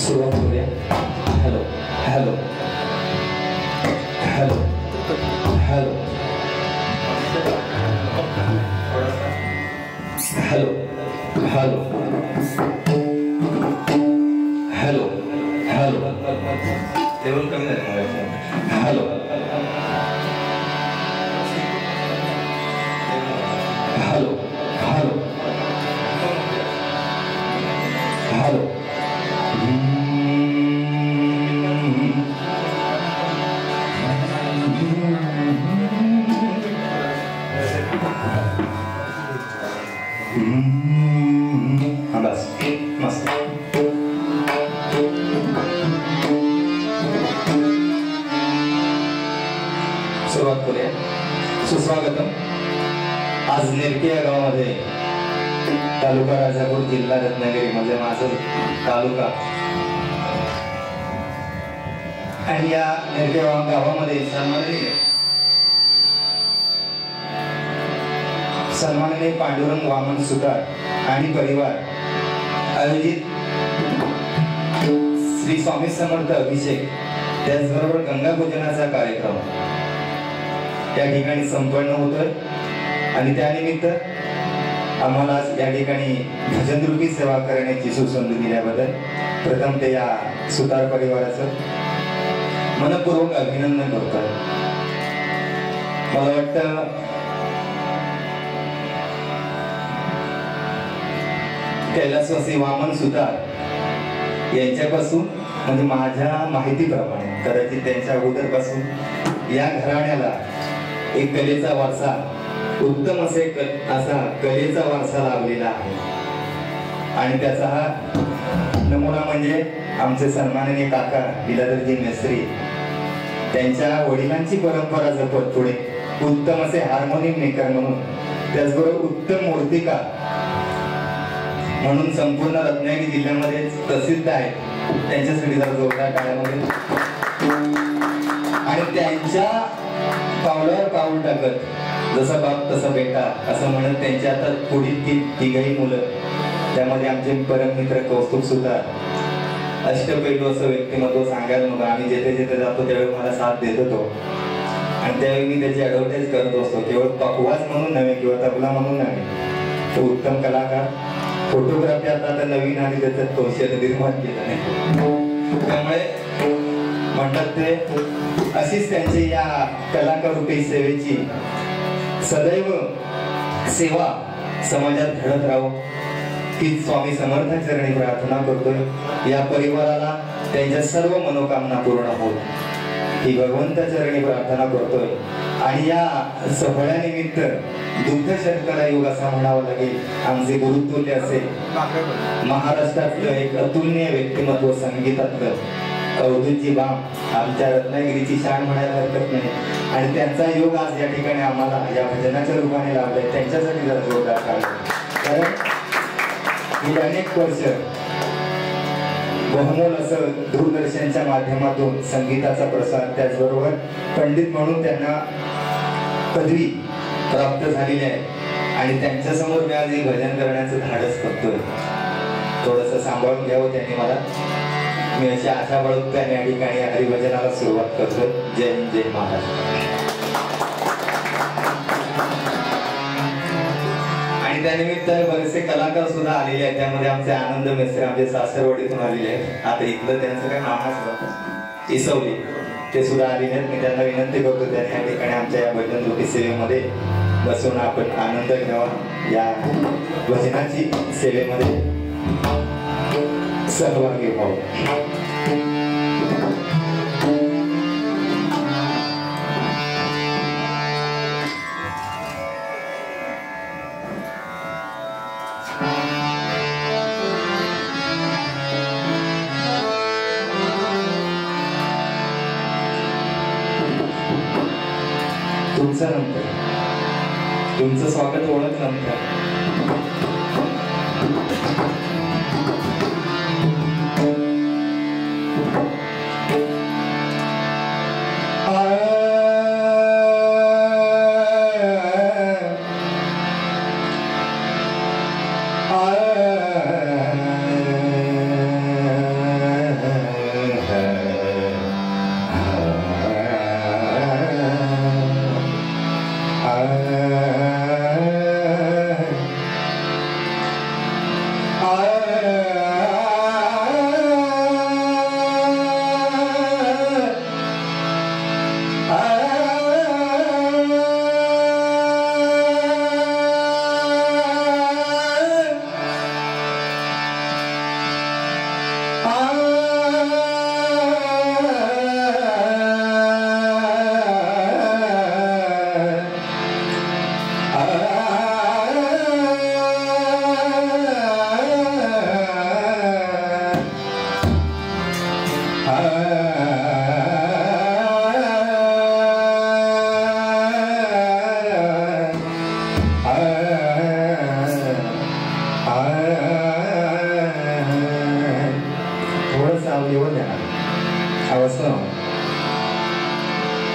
सुरुवात करूया. Hello hello hello hello hello hello hello hello level कमी झाले. हॅलो हॅलो हॅलो हॅलो बस मस्त. सुरुवात करूया. सुस्वागतम. आज नेरके या गावामध्ये तालुका राजापूर जिल्हा रत्नागिरी म्हणजे माझं तालुका आणि या नेरके गावामध्ये सन्माननीय पांडुरंग वामन सुतार आणि परिवार आयोजित श्री स्वामी समर्थ अभिषेक त्याचबरोबर गंगा पूजनाचा कार्यक्रम त्या ठिकाणी संपन्न होतोय आणि त्यानिमित्त आम्हाला या ठिकाणी भजन रूपी सेवा करण्याची सुसंधी दिल्याबद्दल प्रथम ते या सुतार परिवाराचं मनपूर्वक अभिनंदन करतोय. मला वाटतं कैलासवासी वामन सुतार यांच्यापासून म्हणजे माझ्या माहितीप्रमाणे कदाचित त्यांच्या अगोदरपासून या घराण्याला एक कलेचा वारसा उत्तम असा कलेचा वारसा लाभलेला आहे आणि त्याचा हा नमुना म्हणजे आमचे सन्माननीय काका बिलादरजी मेस्त्री त्यांच्या वडिलांची परंपरा जपत पुढे उत्तम असे हार्मोनियम मेकर म्हणून त्याचबरोबर उत्तम मूर्तिकार म्हणून संपूर्ण रत्नागिरी जिल्ह्यामध्ये प्रसिद्ध आहे. त्यांच्यासाठी जर जोरदार टाळ्यामध्ये आणि त्यांच्या पावलावर पाऊल टाकत जसा बाप तसा बेटा असं म्हणत त्यांच्या आता पुढील तिघही मुलं त्यामध्ये आमचे परममित्र कौस्तुभ सुतार अष्टपैलू असं व्यक्तिमत्व सांगायला नको. आम्ही जेथे जेथे जातो त्यावेळी मला साथ देत होतो आणि त्यावेळी मी त्याची ऍडव्हर्टाईज करत असतो. केवळ पकवाज म्हणून नव्हे किंवा तबला म्हणून नव्हे, तो उत्तम कलाकार. फोटोग्राफी आता नवीन आणि त्याच्यात कौशल्य निर्माण केलं नाही. त्यामुळे म्हणतात ते अशीच त्यांची या कलाकार रूपी सेवेची सदैव सेवा समाजात घडत राहो ही स्वामी समर्थांचरणी प्रार्थना करतोय. या परिवाराला त्यांच्या सर्व मनोकामना पूर्ण होत ही भगवंताचरणी प्रार्थना करतोय. आणि या सोहळ्यानिमित्त दुग्ध शर्करा योग असा म्हणावं लागेल. आमचे गुरुतुल्य असे महाराष्ट्रातलं एक अतुलनीय व्यक्तिमत्व संगीतातलं अवधूतजी बाम आमच्या रत्नागिरीची शान म्हणायला हरकत नाही आणि त्यांचा योग आज या ठिकाणी आम्हाला या भजनाच्या रूपाने लाभलाय. त्यांच्यासाठी जरा जोरदार काढलं. कारण ही अनेक वर्ष बहुमोल असं दूरदर्शनच्या माध्यमातून संगीताचा प्रसार त्याचबरोबर पंडित म्हणून त्यांना पदवी प्राप्त झालेली आहे आणि त्यांच्या समोर मी आज भजन करण्याचं धाडस करतोय. थोडस सांभाळून घ्यावं त्यांनी मला. मी अशी आशा बाळगतो आणि या ठिकाणी हरिभजनाला सुरुवात करतोय. जय हिंद जय महाराष्ट्र. आणि त्यानिमित्त बरेचसे कलाकार सुद्धा आलेले आहेत. त्यामध्ये आमचे आनंद मेस्त्री आमचे सासरवाडीतून आलेले आहेत. आता इथलं त्यांचं काय नाव असतं इसवली ते सुद्धा आलेले आहेत. मी त्यांना विनंती करतो त्यांनी या ठिकाणी आमच्या या भजन रूपी सेवेमध्ये बसून आपण आनंद घ्यावा. या भजनाची सेवेमध्ये सहभागी व्हावं. तुमचं नंतर तुमचं स्वागत ओळख नंतर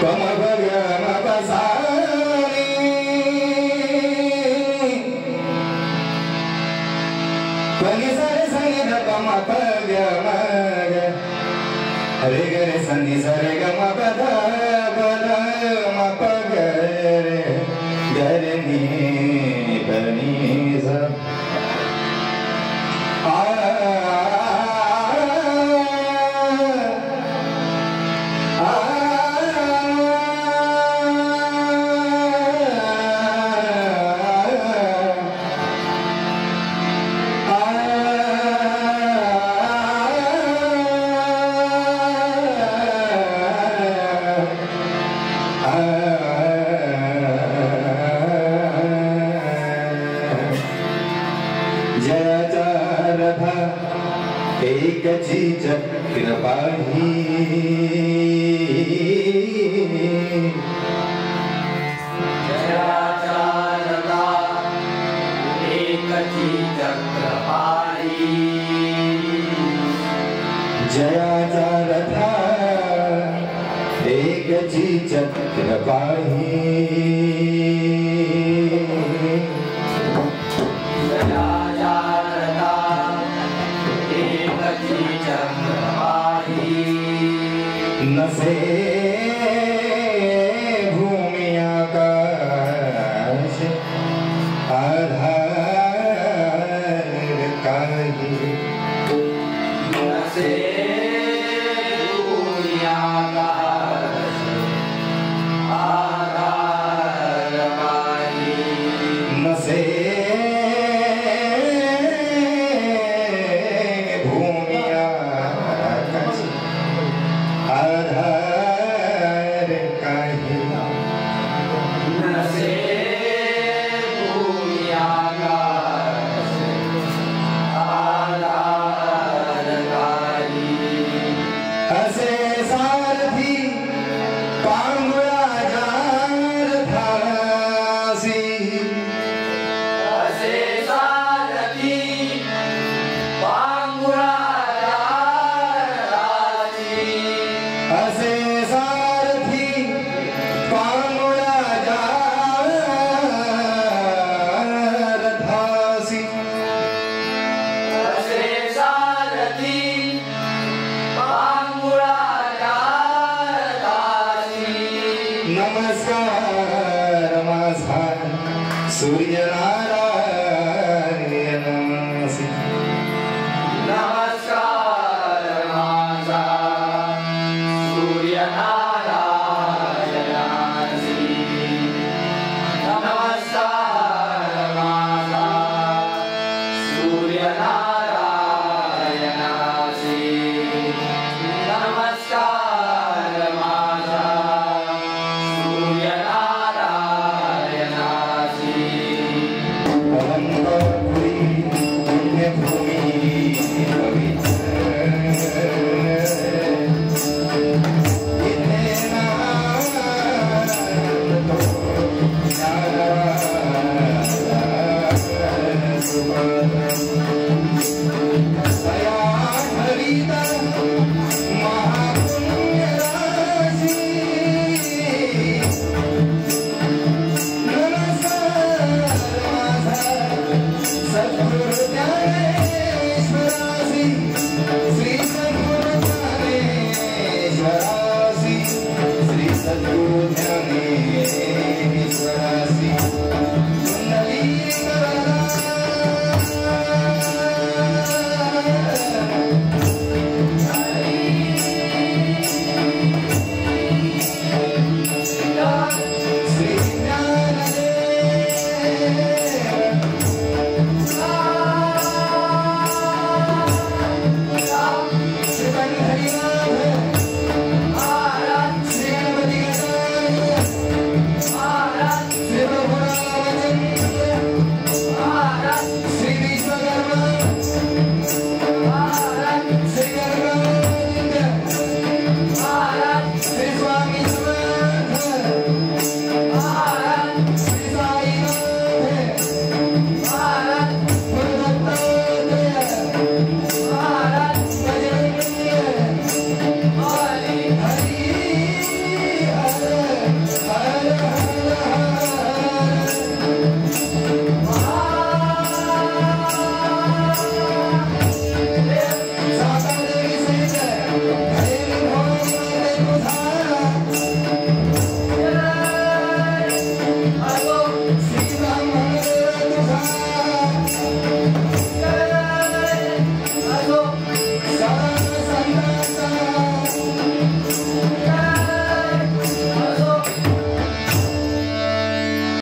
पम ग म प सा नि सा रे सा नि ध प म प ग म ग रे ग रे सा नि सा रे ग म प ध प ध म प ग रे ग रे नि प नि सा एक चक्र पाही जयाचारदा एक चक्र पाही जयाचारदा एक चक्र पाही नसे भूमि आकाश आधार काही नसे भूमि आकाश आधार काही नसे आधार काही नसे भूमि आकाश आधार काही असे सारथी पांगुळा जारथासी असे सारथी पांगुळा असे सारथी पांगुळा जारथासी असे सारथी पांगुळा जारथासी नमस्कार माझा सूर्यनारायणासी नमस्कार माझा सूर्यनारायणासी नमस्कार माझा सूर्यनारायणासी नमस्कार माझा सूर्यनारायणासी श्री सद्गुरु ज्ञानेश्वरासी